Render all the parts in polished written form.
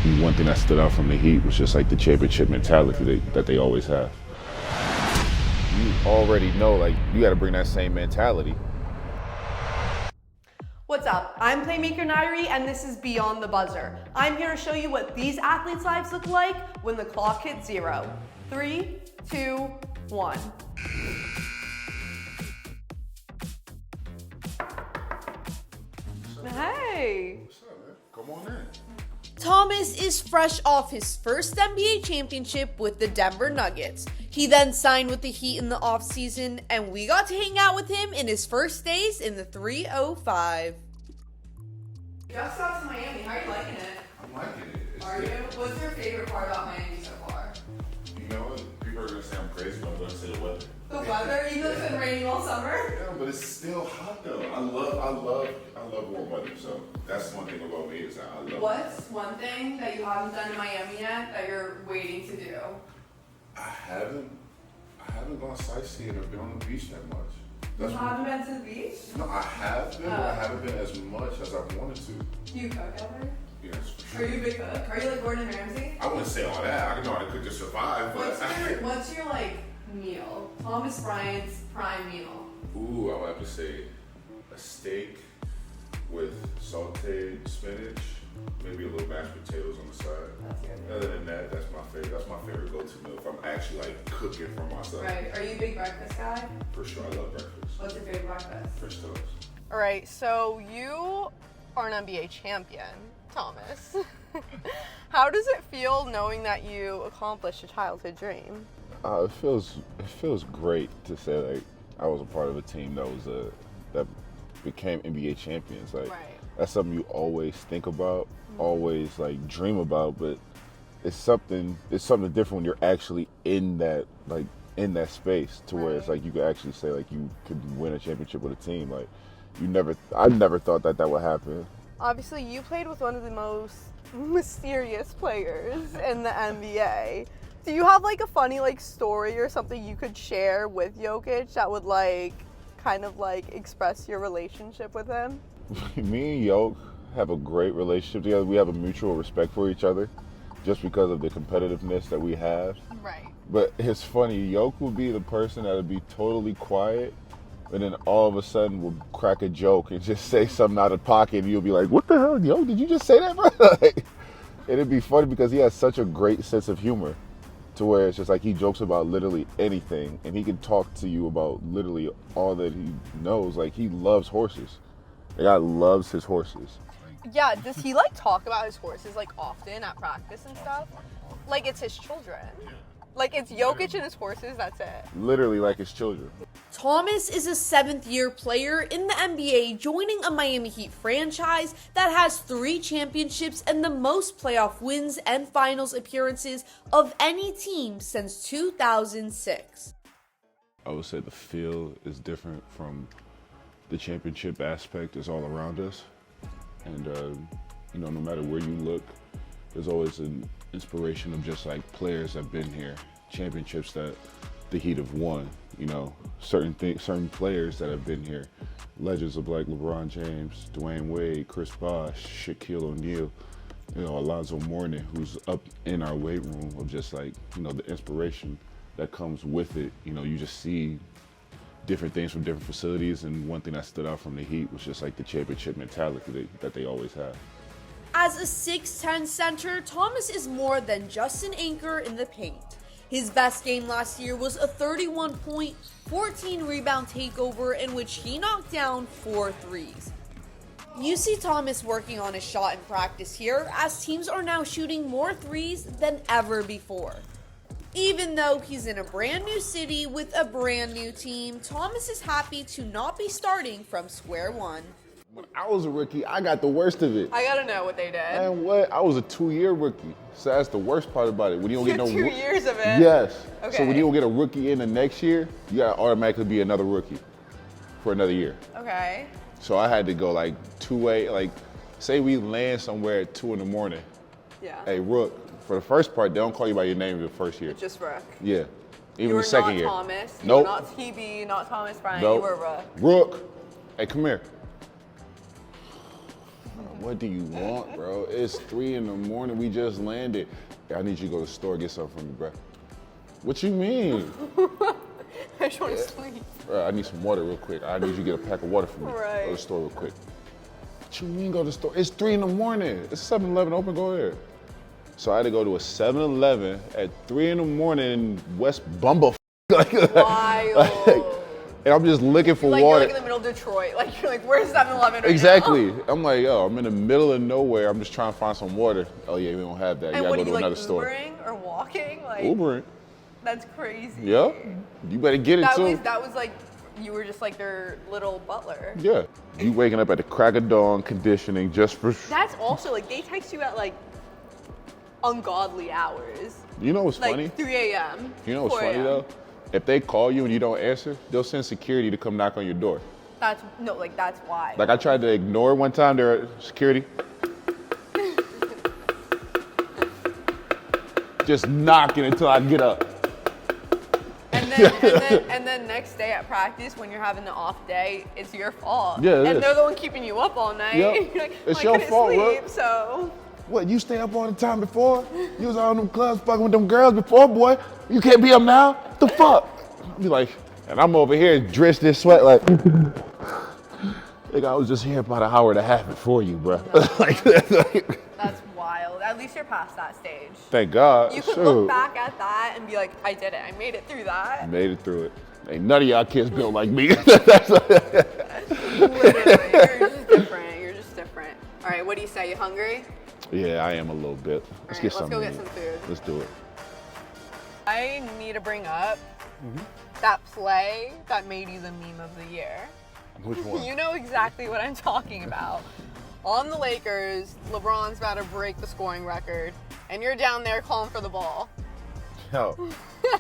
And one thing that stood out from the Heat was just like the championship mentality that they always have. You already know, like, you got to bring that same mentality. What's up? I'm PlaymakerNyrie, and this is Beyond the Buzzer. I'm here to show you what these athletes' lives look like when the clock hits 0. 3, 2, 1. Hey. What's up, man? Come on in. Thomas is fresh off his first NBA championship with the Denver Nuggets. He then signed with the Heat in the offseason, and we got to hang out with him in his first days in the 305. You just got to Miami. How are you liking it? I'm liking it. Are you? What's your favorite part about Miami so far? You know, people are going to say I'm crazy, but I'm going to say the weather. The weather? Even though it's been raining all summer? Yeah, but it's still hot though. I love warm weather. So that's one thing about me is that I love. What's one thing that you haven't done in Miami yet that you're waiting to do? I haven't gone sightseeing or been on the beach that much. You haven't been to the beach? No, I have been, but I haven't been as much as I wanted to. Do you cook ever? Yes, for Are sure. you a big cook? Are you like Gordon Ramsay? I wouldn't say all that. I know how to cook to survive, but What's your like meal? Thomas Bryant's prime meal. Ooh, I would have to say a steak with sauteed spinach, maybe a little mashed potatoes on the side. That's good. Other than that, that's my favorite. That's my favorite go-to meal if I'm actually like cooking for myself. Right. Are you a big breakfast guy? For sure, I love breakfast. What's your favorite breakfast? French toast. All right. So you are an NBA champion, Thomas. How does it feel knowing that you accomplished a childhood dream? It feels great to say like I was a part of a team that became NBA champions. Like that's something you always think about, always like dream about, but it's something different when you're actually in that space to where it's like you could actually say like you could win a championship with a team. Like I never thought that would happen. Obviously, you played with one of the most mysterious players in the NBA. Do you have like a funny like story or something you could share with Jokic that would like kind of like express your relationship with him? Me and Yoke have a great relationship together. We have a mutual respect for each other just because of the competitiveness that we have. Right. But it's funny, Yoke will be the person that would be totally quiet and then all of a sudden will crack a joke and just say something out of pocket and you'll be like, what the hell, Yoke, did you just say that, bro? Like, it'd be funny because he has such a great sense of humor to where it's just like he jokes about literally anything and he can talk to you about literally all that he knows. Like he loves horses. The guy loves his horses. Yeah, does he like talk about his horses like often at practice and stuff? Like it's his children. Like it's Jokic and his horses, that's it. Literally like his children. Thomas is a 7th-year player in the NBA, joining a Miami Heat franchise that has 3 championships and the most playoff wins and finals appearances of any team since 2006. I would say the feel is different from the championship aspect is all around us. And, no matter where you look, there's always an inspiration of just like players that have been here, championships that the Heat have won, certain players that have been here, legends of like LeBron James, Dwayne Wade, Chris Bosh, Shaquille O'Neal, Alonzo Mourning, who's up in our weight room of just like, the inspiration that comes with it. You just see different things from different facilities, and one thing that stood out from the Heat was just like the championship mentality that they always have. As a 6'10 center, Thomas is more than just an anchor in the paint. His best game last year was a 31-point, 14-rebound takeover in which he knocked down 4 threes. You see Thomas working on his shot in practice here, as teams are now shooting more threes than ever before. Even though he's in a brand new city with a brand new team, Thomas is happy to not be starting from square one. When I was a rookie, I got the worst of it. I gotta know what they did. And what? I was a 2-year rookie. So that's the worst part about it. When you don't get no 2 years of it? Yes. Okay. So when you don't get a rookie in the next year, you gotta automatically be another rookie for another year. Okay. So I had to go like 2-way, like say we land somewhere at 2 in the morning. Yeah. Hey, Rook, for the first part, they don't call you by your name the first year. Just Rook. Yeah. Even You were the second not year. Thomas. Nope. You were not TB, not Thomas Bryant. Nope. You were Rook. Rook. Hey, come here. What do you want, bro? It's 3 in the morning. We just landed. I need you to go to the store and get something for me, bro. What you mean? I just want to sleep. Bro, I need some water real quick. I need you to get a pack of water for me. Right. Go to the store real quick. What you mean go to the store? It's 3 in the morning. It's 7-Eleven open, go there. So I had to go to a 7-Eleven at 3 in the morning in West Bumble. Wild. And I'm just looking for Like water. you're like in the middle of Detroit. Like you're like, where's 7-Eleven right Exactly. now? I'm like, yo, I'm in the middle of nowhere. I'm just trying to find some water. Oh yeah, we don't have that. And You what gotta are go you to like, another store. Ubering or walking? Like Ubering. That's crazy. Yep. You better get it too. That was like, you were just like their little butler. Yeah. You waking up at the crack of dawn, conditioning just for. That's also like, they text you at like ungodly hours. You know what's Like funny? 3 a.m. You know what's 4 funny a.m. though? If they call you and you don't answer, they'll send security to come knock on your door. That's why. Like I tried to ignore one time, there security. Just knocking until I get up. And then next day at practice, when you're having the off day, it's your fault. Yeah, it and is. they're the one keeping you up all night. Yep. You're like, It's I your couldn't fault, sleep, bro. so. What, you stay up all the time before? You was out in them clubs fucking with them girls before, boy. You can't be up now? The fuck? Be like, and I'm over here drenched in sweat like, nigga, I was just here about an hour and a half before you, bro. Like, That's wild. At least you're past that stage. thank God. You could Shoot. look back at that and be like, I did it. I made it through that. Made it through it. Ain't none of y'all kids built like me. Literally. You're just different. You're just different. All right, what do you say? You hungry? Yeah, I am a little bit. Let's All right, get let's something. go to get eat. some food. Let's do it. I need to bring up that play that made you the meme of the year. Which one? You know exactly what I'm talking about. On the Lakers, LeBron's about to break the scoring record, and you're down there calling for the ball. Yo,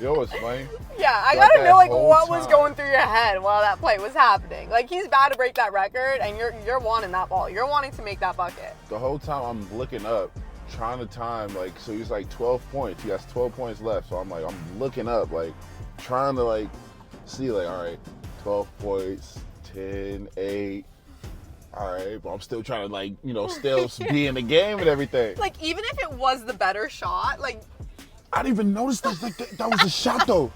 you know what's funny? Yeah, I Like gotta that know like whole what was time. going through your head while that play was happening. Like he's about to break that record, and you're wanting that ball. You're wanting to make that bucket. The whole time I'm looking up, trying to time, like, so he's like 12 points. He has 12 points left. So I'm like, I'm looking up, like, trying to, like, see, like, all right, 12 points, 10, 8. All right, but I'm still trying to, like, you know, still be in the game and everything. Like even if it was the better shot, like I didn't even notice that was a shot, though.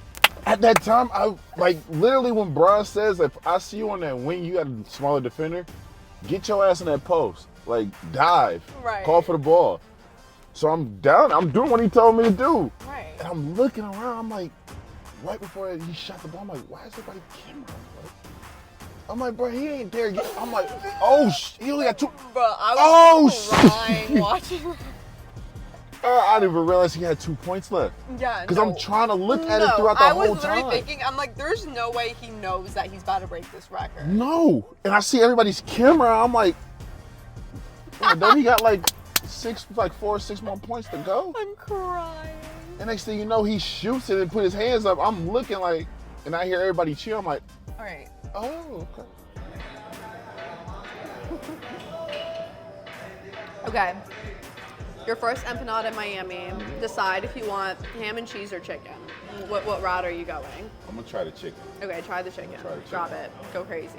At that time, I, like, literally when Bryant says, if I see you on that wing, you got a smaller defender, get your ass in that post. Like, dive. Right. Call for the ball. So I'm down. I'm doing what he told me to do. right. And I'm looking around. I'm like, right before he shot the ball, I'm like, why is everybody camera? Bro? I'm like, bro, he ain't there yet. I'm like, oh, he only got 2. Bro, I was crying shit. watching. I didn't even realize he had 2 points left. Yeah, Because no. I'm trying to look at it No, throughout the I whole was literally time. thinking, I'm like, there's no way he knows that he's about to break this record. No. And I see everybody's camera. I'm like, don't he got like 4 or 6 more points to go? I'm crying. And next thing you know, he shoots it and put his hands up. I'm looking like, and I hear everybody cheer. I'm like, All right. oh, okay. Okay. Your first empanada in Miami. Decide if you want ham and cheese or chicken. What route are you going? I'm gonna try the chicken. Okay, try the chicken. Try the chicken. Drop it. Go crazy.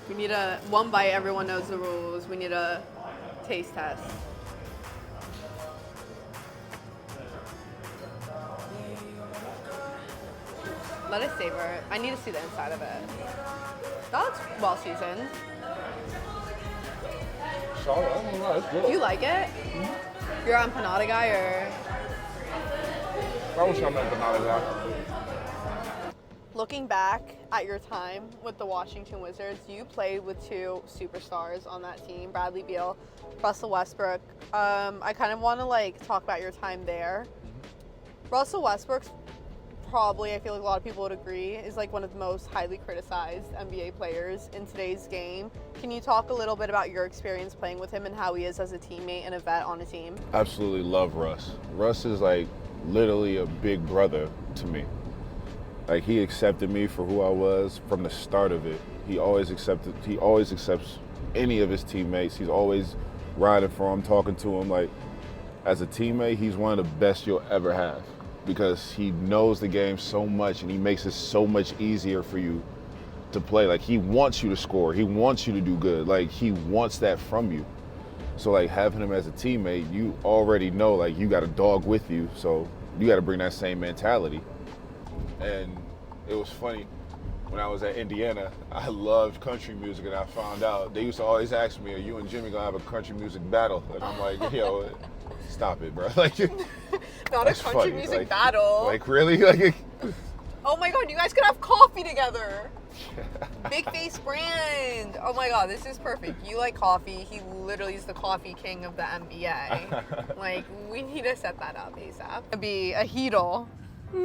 We need a one bite. Everyone knows the rules. We need a taste test. Let us savor it. I need to see the inside of it. That's well seasoned. Solid. I don't know. It's good. Do you like it? You're an empanada guy or? I wish I'm empanada guy. Looking back at your time with the Washington Wizards, you played with 2 superstars on that team, Bradley Beal, Russell Westbrook. I kind of want to like talk about your time there. Russell Westbrook's probably, I feel like a lot of people would agree, is like one of the most highly criticized NBA players in today's game. Can you talk a little bit about your experience playing with him and how he is as a teammate and a vet on a team? Absolutely love Russ. Russ is like literally a big brother to me. Like he accepted me for who I was from the start of it. He always accepts any of his teammates. He's always riding for him, talking to him. Like as a teammate, he's one of the best you'll ever have because he knows the game so much and he makes it so much easier for you to play. Like, he wants you to score. He wants you to do good. Like, he wants that from you. So, like, having him as a teammate, you already know, like, you got a dog with you. So you got to bring that same mentality. And it was funny. When I was at Indiana, I loved country music, and I found out they used to always ask me, "Are you and Jimmy gonna have a country music battle?" And I'm like, "Yo, stop it, bro!" Like, not a country music battle. Like, really? Like, oh my God, you guys could have coffee together. Big Face brand. Oh my God, this is perfect. You like coffee. He literally is the coffee king of the NBA. Like, we need to set that up ASAP. It'd be a heedle.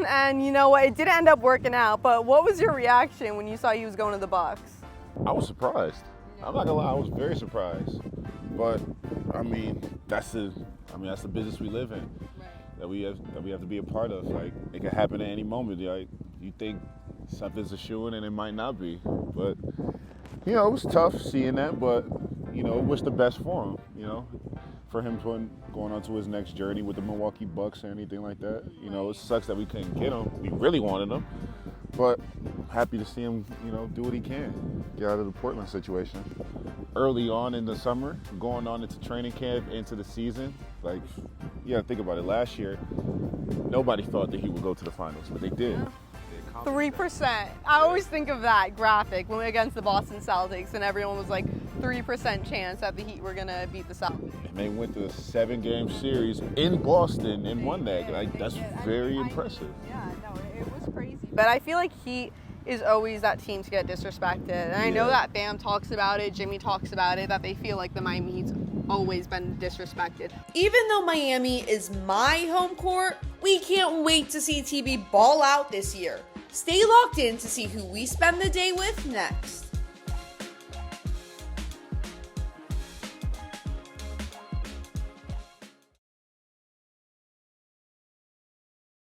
And you know what? It didn't end up working out. But what was your reaction when you saw he was going to the Bucks? I was surprised. I'm not gonna lie, I was very surprised. But I mean, that's the business we live in. Right. That we have to be a part of. Like, it can happen at any moment. Like, you think something's a shoo-in and it might not be. But you know, it was tough seeing that. But you know, wish the best for him. You know, for him going on to his next journey with the Milwaukee Bucks or anything like that. You know, it sucks that we couldn't get him. We really wanted him, but happy to see him, you know, do what he can, get out of the Portland situation. Early on in the summer, going on into training camp, into the season, like, yeah, think about it. Last year, nobody thought that he would go to the finals, but they did. 3%. I always think of that graphic when we were against the Boston Celtics, and everyone was like, 3% chance that the Heat were gonna beat the Celtics. And they went to a 7-game series in Boston and won that. Like, that's very impressive. Yeah, no, it was crazy. But I feel like Heat is always that team to get disrespected. And I know that Bam talks about it, Jimmy talks about it, that they feel like the Miami Heat's always been disrespected. Even though Miami is my home court, we can't wait to see TB ball out this year. Stay locked in to see who we spend the day with next.